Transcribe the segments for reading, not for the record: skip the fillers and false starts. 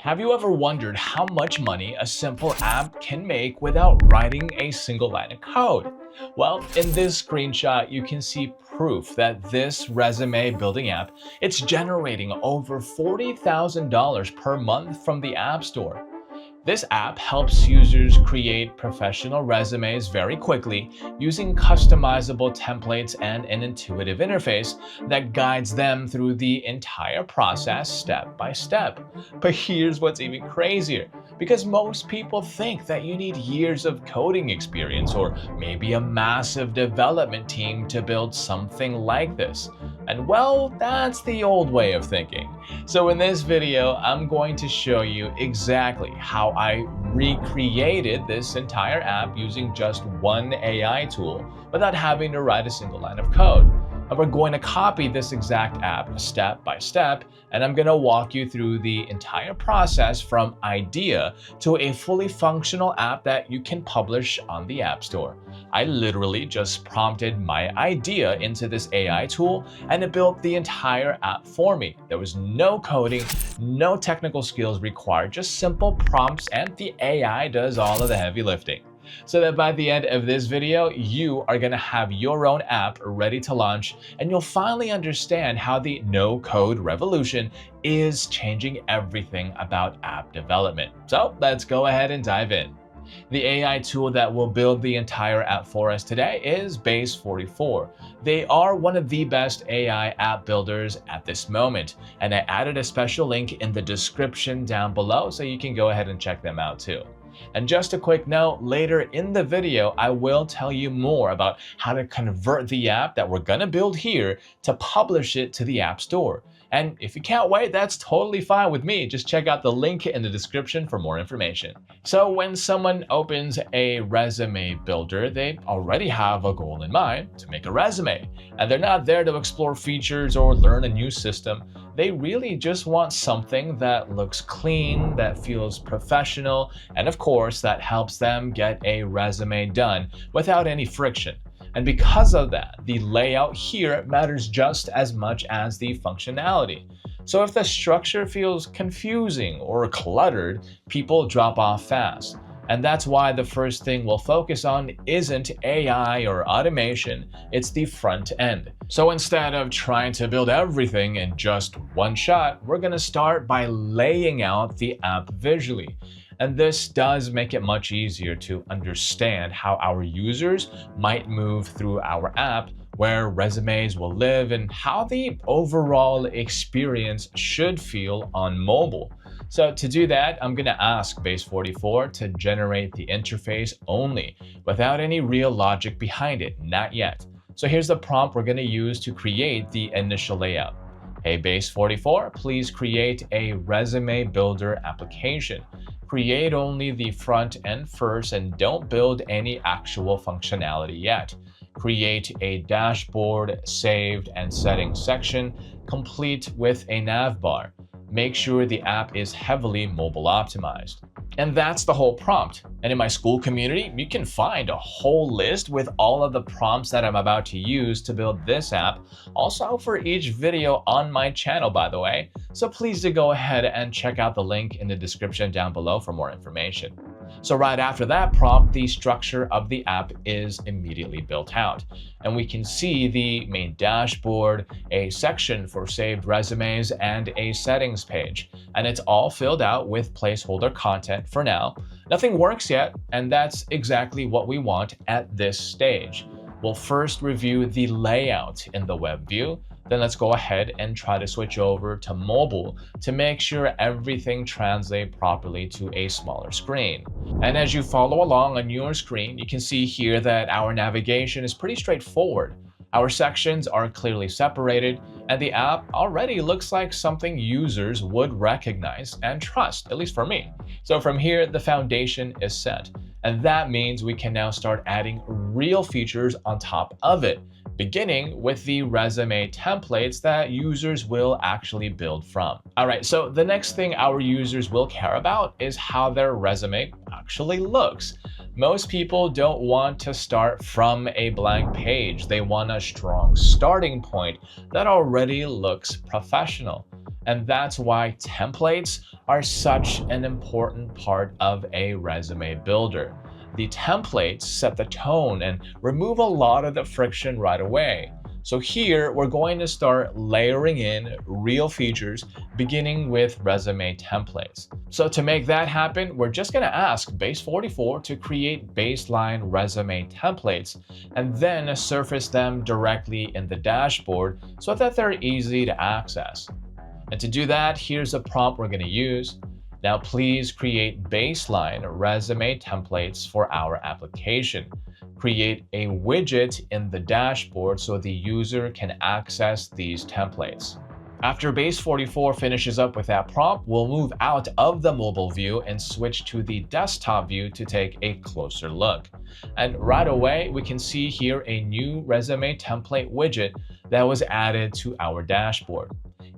Have you ever wondered how much money a simple app can make without writing a single line of code? Well, in this screenshot, you can see proof that this resume building app, it's generating over $40,000 per month from the App Store. This app helps users create professional resumes very quickly using customizable templates and an intuitive interface that guides them through the entire process step by step. But here's what's even crazier. Because most people think that you need years of coding experience or maybe a massive development team to build something like this. And well, that's the old way of thinking. So in this video, I'm going to show you exactly how I recreated this entire app using just one AI tool without having to write a single line of code. And we're going to copy this exact app step by step, and I'm going to walk you through the entire process from idea to a fully functional app that you can publish on the App Store. I literally just prompted my idea into this AI tool and it built the entire app for me. There was no coding, no technical skills required, just simple prompts, and the AI does all of the heavy lifting. So that by the end of this video, you are going to have your own app ready to launch, and you'll finally understand how the no-code revolution is changing everything about app development. So let's go ahead and dive in. The AI tool that will build the entire app for us today is Base44. They are one of the best AI app builders at this moment, and I added a special link in the description down below so you can go ahead and check them out too. And just a quick note, later in the video, I will tell you more about how to convert the app that we're going to build here to publish it to the App Store. And if you can't wait, that's totally fine with me. Just check out the link in the description for more information. So when someone opens a resume builder, they already have a goal in mind to make a resume. And they're not there to explore features or learn a new system. They really just want something that looks clean, that feels professional, and of course, that helps them get a resume done without any friction. And because of that, the layout here matters just as much as the functionality. So if the structure feels confusing or cluttered, people drop off fast. And that's why the first thing we'll focus on isn't AI or automation, it's the front end. So instead of trying to build everything in just one shot, we're going to start by laying out the app visually. And this does make it much easier to understand how our users might move through our app, where resumes will live, and how the overall experience should feel on mobile. So to do that, I'm going to ask Base44 to generate the interface only, without any real logic behind it, not yet. So here's the prompt we're going to use to create the initial layout. Hey Base44, please create a resume builder application. Create only the front end first and don't build any actual functionality yet. Create a dashboard, saved, and settings section, complete with a nav bar. Make sure the app is heavily mobile optimized. And that's the whole prompt. And in my Skool community, you can find a whole list with all of the prompts that I'm about to use to build this app, also for each video on my channel, by the way. So please do go ahead and check out the link in the description down below for more information. So right after that prompt, the structure of the app is immediately built out. And we can see the main dashboard, a section for saved resumes, and a settings page. And it's all filled out with placeholder content for now. Nothing works yet, and that's exactly what we want at this stage. We'll first review the layout in the web view. Then let's go ahead and try to switch over to mobile to make sure everything translates properly to a smaller screen. And as you follow along on your screen, you can see here that our navigation is pretty straightforward. Our sections are clearly separated, and the app already looks like something users would recognize and trust, at least for me. So from here, the foundation is set. And that means we can now start adding real features on top of it, beginning with the resume templates that users will actually build from. All right, so the next thing our users will care about is how their resume actually looks. Most people don't want to start from a blank page. They want a strong starting point that already looks professional. And that's why templates are such an important part of a resume builder. The templates set the tone and remove a lot of the friction right away. So here we're going to start layering in real features, beginning with resume templates. So to make that happen, we're just going to ask Base 44 to create baseline resume templates and then surface them directly in the dashboard so that they're easy to access. And to do that, here's a prompt we're going to use. Now, please create baseline resume templates for our application. Create a widget in the dashboard so the user can access these templates. After Base 44 finishes up with that prompt, we'll move out of the mobile view and switch to the desktop view to take a closer look. And right away, we can see here a new resume template widget that was added to our dashboard.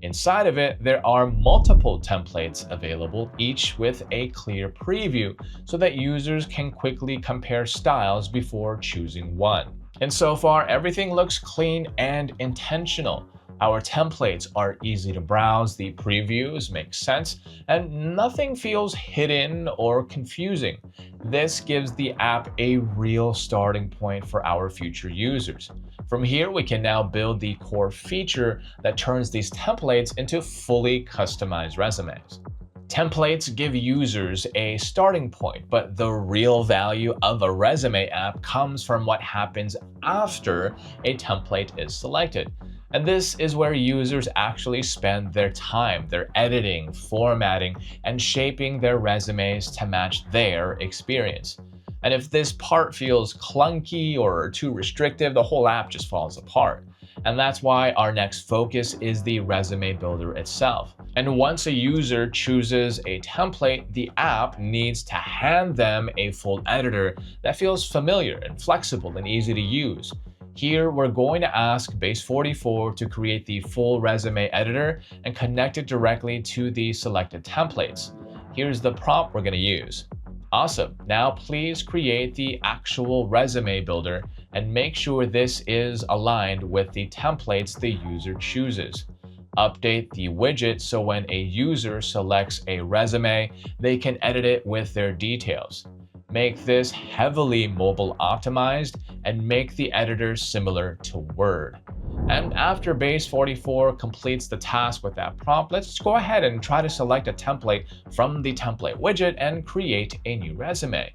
Inside of it, there are multiple templates available, each with a clear preview, so that users can quickly compare styles before choosing one. And so far, everything looks clean and intentional. Our templates are easy to browse, the previews make sense, and nothing feels hidden or confusing. This gives the app a real starting point for our future users. From here, we can now build the core feature that turns these templates into fully customized resumes. Templates give users a starting point, but the real value of a resume app comes from what happens after a template is selected. And this is where users actually spend their time. They're editing, formatting, and shaping their resumes to match their experience. And if this part feels clunky or too restrictive, the whole app just falls apart. And that's why our next focus is the resume builder itself. And once a user chooses a template, the app needs to hand them a full editor that feels familiar and flexible and easy to use. Here, we're going to ask Base 44 to create the full resume editor and connect it directly to the selected templates. Here's the prompt we're going to use. Awesome. Now please create the actual resume builder and make sure this is aligned with the templates the user chooses. Update the widget so when a user selects a resume, they can edit it with their details. Make this heavily mobile optimized and make the editor similar to Word. And after Base 44 completes the task with that prompt, let's go ahead and try to select a template from the template widget and create a new resume.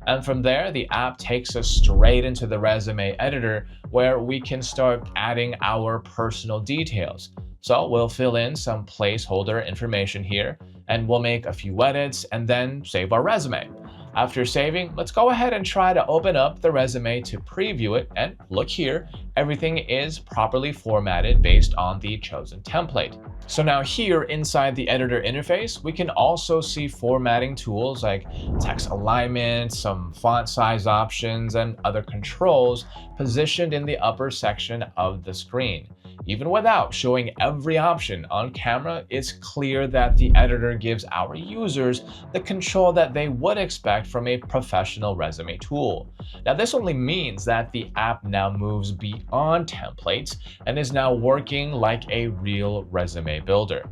And from there, the app takes us straight into the resume editor where we can start adding our personal details. So we'll fill in some placeholder information here and we'll make a few edits and then save our resume. After saving, let's go ahead and try to open up the resume to preview it, and look here, everything is properly formatted based on the chosen template. So now here inside the editor interface, we can also see formatting tools like text alignment, some font size options, and other controls positioned in the upper section of the screen. Even without showing every option on camera, it's clear that the editor gives our users the control that they would expect from a professional resume tool. Now, this only means that the app now moves beyond templates and is now working like a real resume builder.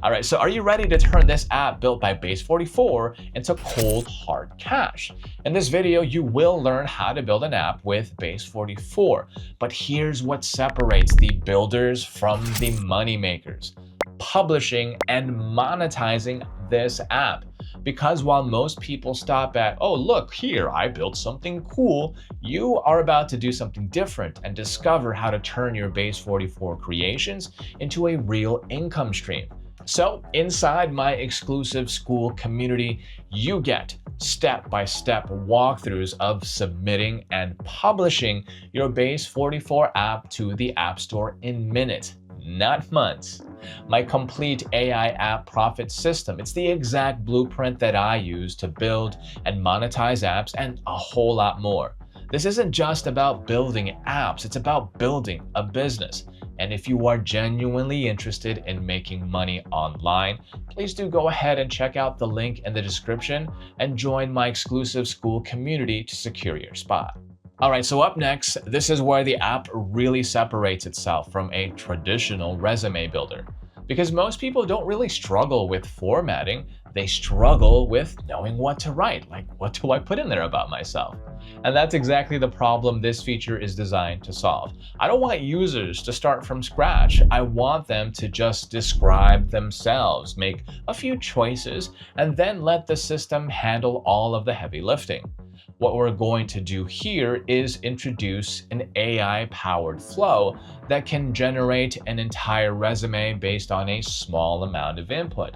All right, so are you ready to turn this app built by Base 44 into cold hard cash? In this video, you will learn how to build an app with Base 44, but here's what separates the builders from the money makers: publishing and monetizing this app. Because while most people stop at, oh, look here, I built something cool, you are about to do something different and discover how to turn your Base 44 creations into a real income stream. So inside my exclusive school community, you get step-by-step walkthroughs of submitting and publishing your Base 44 app to the App Store in minutes, not months. My complete AI app profit system, it's the exact blueprint that I use to build and monetize apps and a whole lot more. This isn't just about building apps, it's about building a business. And if you are genuinely interested in making money online, please do go ahead and check out the link in the description and join my exclusive school community to secure your spot. All right, so up next, this is where the app really separates itself from a traditional resume builder. Because most people don't really struggle with formatting, they struggle with knowing what to write. Like, what do I put in there about myself? And that's exactly the problem this feature is designed to solve. I don't want users to start from scratch. I want them to just describe themselves, make a few choices, and then let the system handle all of the heavy lifting. What we're going to do here is introduce an AI-powered flow that can generate an entire resume based on a small amount of input.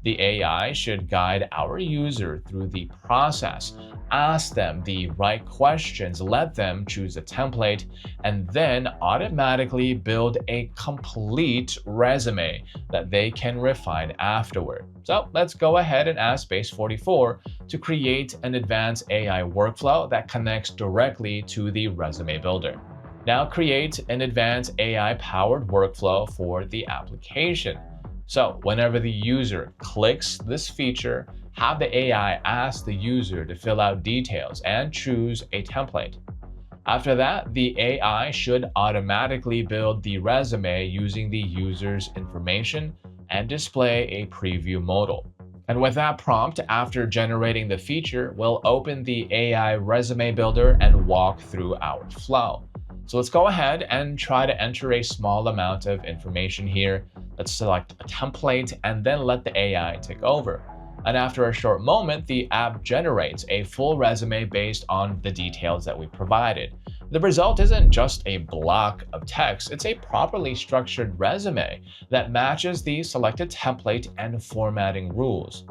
The AI should guide our user through the process, ask them the right questions, let them choose a template, and then automatically build a complete resume that they can refine afterward. So let's go ahead and ask Base44 to create an advanced AI workflow that connects directly to the resume builder. Now create an advanced AI-powered workflow for the application. So whenever the user clicks this feature, have the AI ask the user to fill out details and choose a template. After that, the AI should automatically build the resume using the user's information and display a preview modal. And with that prompt, after generating the feature, we'll open the AI resume builder and walk through our flow. So let's go ahead and try to enter a small amount of information here. Let's select a template and then let the AI take over. And after a short moment, the app generates a full resume based on the details that we provided. The result isn't just a block of text, it's a properly structured resume that matches the selected template and formatting rules.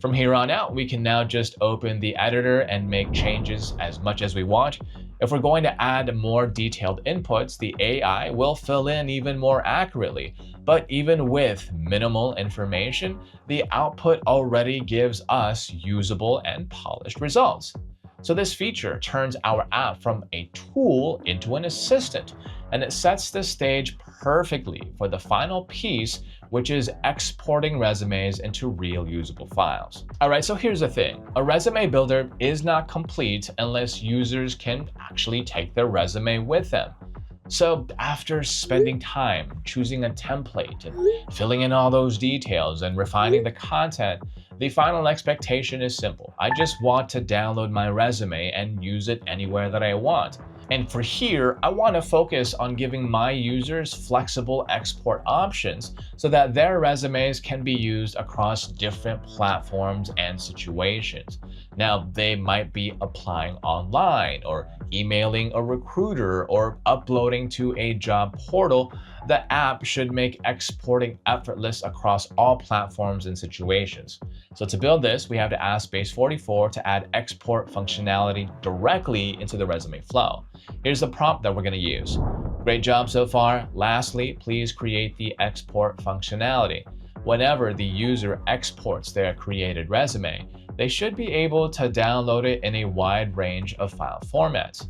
From here on out, we can now just open the editor and make changes as much as we want. If we're going to add more detailed inputs, the AI will fill in even more accurately. But even with minimal information, the output already gives us usable and polished results. So this feature turns our app from a tool into an assistant, and it sets the stage perfectly for the final piece, which is exporting resumes into real usable files. All right, so here's the thing. A resume builder is not complete unless users can actually take their resume with them. So after spending time choosing a template and filling in all those details and refining the content, the final expectation is simple. I just want to download my resume and use it anywhere that I want. And for here, I want to focus on giving my users flexible export options so that their resumes can be used across different platforms and situations. Now, they might be applying online or emailing a recruiter or uploading to a job portal. The app should make exporting effortless across all platforms and situations. So to build this, we have to ask Base44 to add export functionality directly into the resume flow. Here's the prompt that we're going to use. Great job so far. Lastly, please create the export functionality. Whenever the user exports their created resume, they should be able to download it in a wide range of file formats.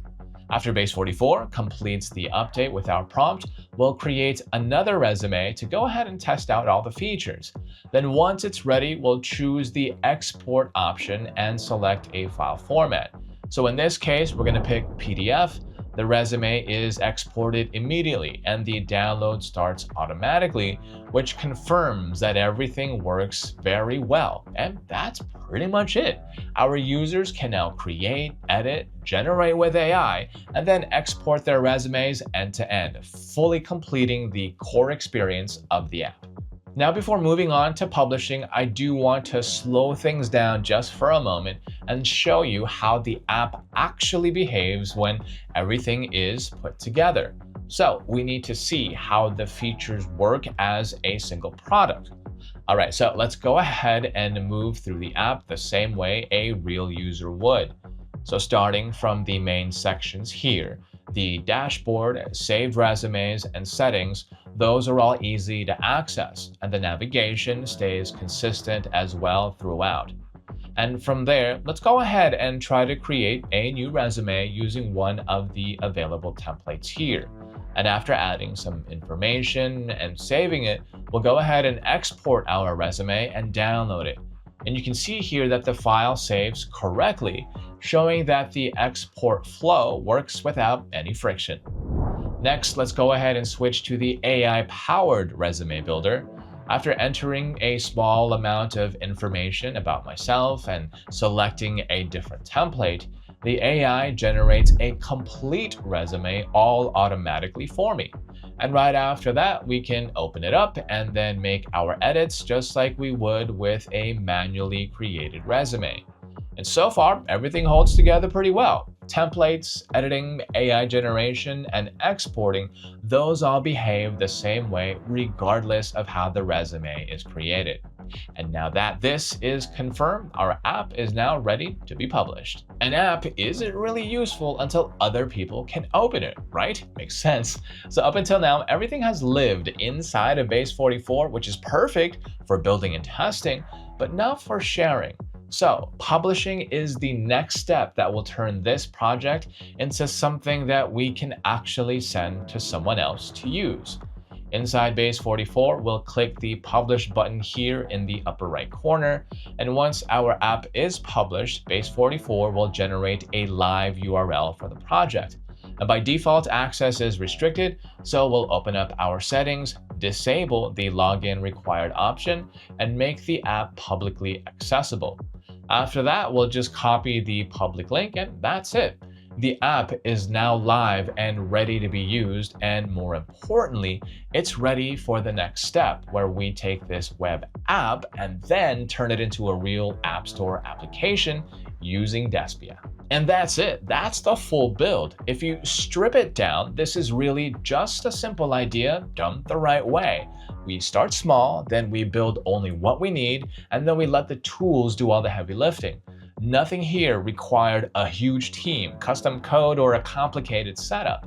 After Base44 completes the update with our prompt, we'll create another resume to go ahead and test out all the features. Then once it's ready, we'll choose the export option and select a file format. So in this case, we're going to pick PDF. The resume is exported immediately and the download starts automatically, which confirms that everything works very well. And that's pretty much it. Our users can now create, edit, generate with AI, and then export their resumes end to end, fully completing the core experience of the app. Now, before moving on to publishing, I do want to slow things down just for a moment and show you how the app actually behaves when everything is put together. So we need to see how the features work as a single product. All right, so let's go ahead and move through the app the same way a real user would. So starting from the main sections here, the dashboard, saved resumes, and settings, those are all easy to access, and the navigation stays consistent as well throughout. And from there, let's go ahead and try to create a new resume using one of the available templates here. And after adding some information and saving it, we'll go ahead and export our resume and download it. And you can see here that the file saves correctly, showing that the export flow works without any friction. Next, let's go ahead and switch to the AI-powered resume builder. After entering a small amount of information about myself and selecting a different template, the AI generates a complete resume all automatically for me. And right after that, we can open it up and then make our edits just like we would with a manually created resume. And so far, everything holds together pretty well. Templates, editing, AI generation, and exporting, those all behave the same way regardless of how the resume is created. And now that this is confirmed, our app is now ready to be published. An app isn't really useful until other people can open it, right? Makes sense. So up until now, everything has lived inside of Base 44, which is perfect for building and testing, but not for sharing. So publishing is the next step that will turn this project into something that we can actually send to someone else to use. Inside Base 44, we'll click the Publish button here in the upper right corner. And once our app is published, Base 44 will generate a live URL for the project. And by default, access is restricted, so we'll open up our settings, disable the login required option, and make the app publicly accessible. After that, we'll just copy the public link, and that's it. The app is now live and ready to be used, and more importantly, it's ready for the next step where we take this web app and then turn it into a real App Store application using Despia. And that's it. That's the full build. If you strip it down, this is really just a simple idea done the right way. We start small, then we build only what we need, and then we let the tools do all the heavy lifting. Nothing here required a huge team, custom code, or a complicated setup.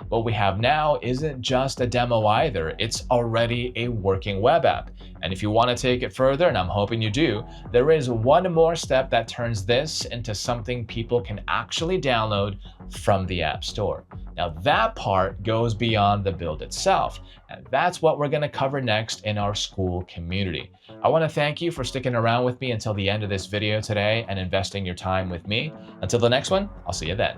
What we have now isn't just a demo either, it's already a working web app. And if you want to take it further, and I'm hoping you do, there is one more step that turns this into something people can actually download from the App Store. Now that part goes beyond the build itself, and that's what we're going to cover next in our Skool community. I want to thank you for sticking around with me until the end of this video today and investing your time with me. Until the next one, I'll see you then.